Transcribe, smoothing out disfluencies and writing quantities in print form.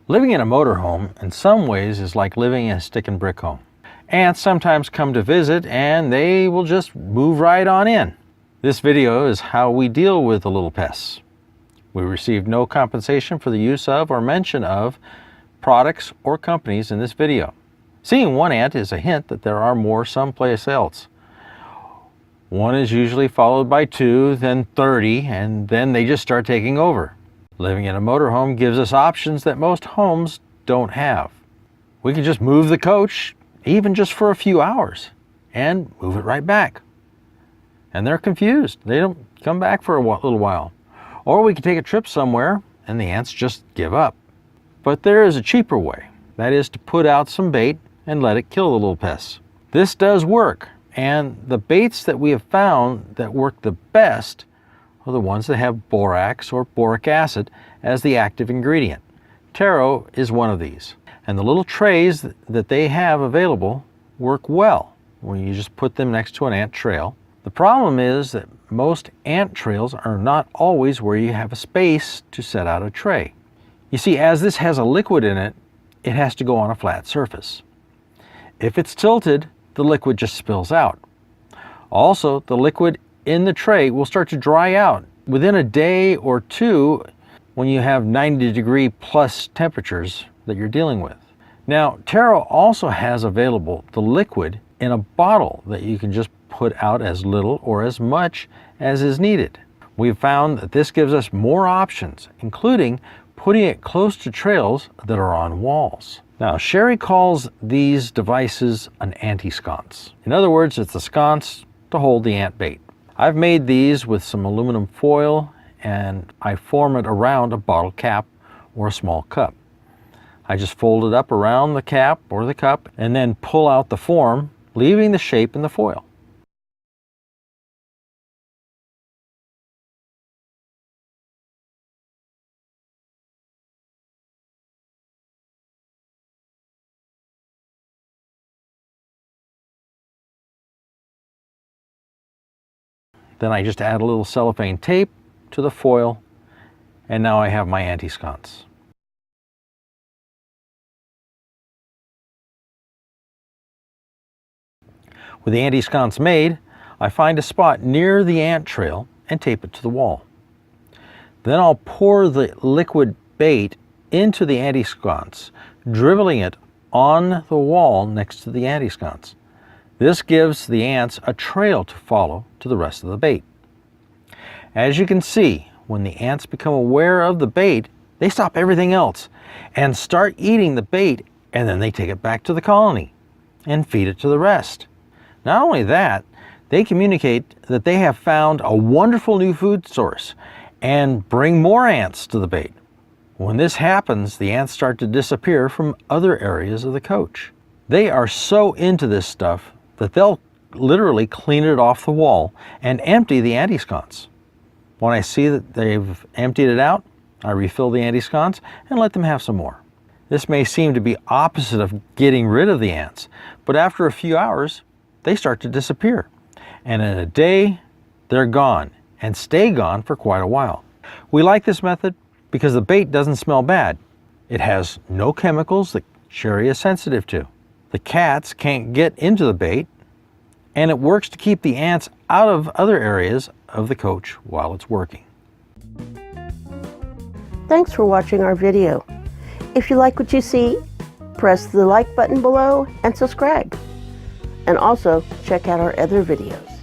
Living in a motorhome in some ways is like living in a stick and brick home. Ants sometimes come to visit and they will just move right on in. This video is how we deal with the little pests. We received no compensation for the use of or mention of products or companies in this video. Seeing one ant is a hint that there are more someplace else. One is usually followed by 2, then 30, and then they just start taking over. Living in a motorhome gives us options that most homes don't have. We can just move the coach, even just for a few hours, and move it right back. And they're confused. They don't come back for a little while. Or we can take a trip somewhere and the ants just give up. But there is a cheaper way. That is to put out some bait and let it kill the little pests. This does work, and the baits that we have found that work the best are the ones that have borax or boric acid as the active ingredient. Terro is one of these. And the little trays that they have available work well when you just put them next to an ant trail. The problem is that most ant trails are not always where you have a space to set out a tray. You see, as this has a liquid in it, it has to go on a flat surface. If it's tilted, the liquid just spills out. Also, the liquid in the tray will start to dry out within a day or two when you have 90-degree plus temperatures that you're dealing with. Now, Terro also has available the liquid in a bottle that you can just put out as little or as much as is needed. We've found that this gives us more options, including putting it close to trails that are on walls. Now, Sherry calls these devices an anti-sconce. In other words, it's a sconce to hold the ant bait. I've made these with some aluminum foil and I form it around a bottle cap or a small cup. I just fold it up around the cap or the cup and then pull out the form, leaving the shape in the foil. Then I just add a little cellophane tape to the foil, and now I have my anti-sconce. With the anti-sconce made, I find a spot near the ant trail and tape it to the wall. Then I'll pour the liquid bait into the anti-sconce, dribbling it on the wall next to the anti-sconce. This gives the ants a trail to follow to the rest of the bait. As you can see, when the ants become aware of the bait, they stop everything else and start eating the bait, and then they take it back to the colony and feed it to the rest. Not only that, they communicate that they have found a wonderful new food source and bring more ants to the bait. When this happens, the ants start to disappear from other areas of the coach. They are so into this stuff that they'll literally clean it off the wall and empty the anti-sconce. When I see that they've emptied it out, I refill the anti-sconce and let them have some more. This may seem to be opposite of getting rid of the ants, but after a few hours, they start to disappear. And in a day, they're gone and stay gone for quite a while. We like this method because the bait doesn't smell bad. It has no chemicals that Sherry is sensitive to. The cats can't get into the bait, and it works to keep the ants out of other areas of the coach while it's working. Thanks for watching our video. If you like what you see, press the like button below and subscribe. And also check out our other videos.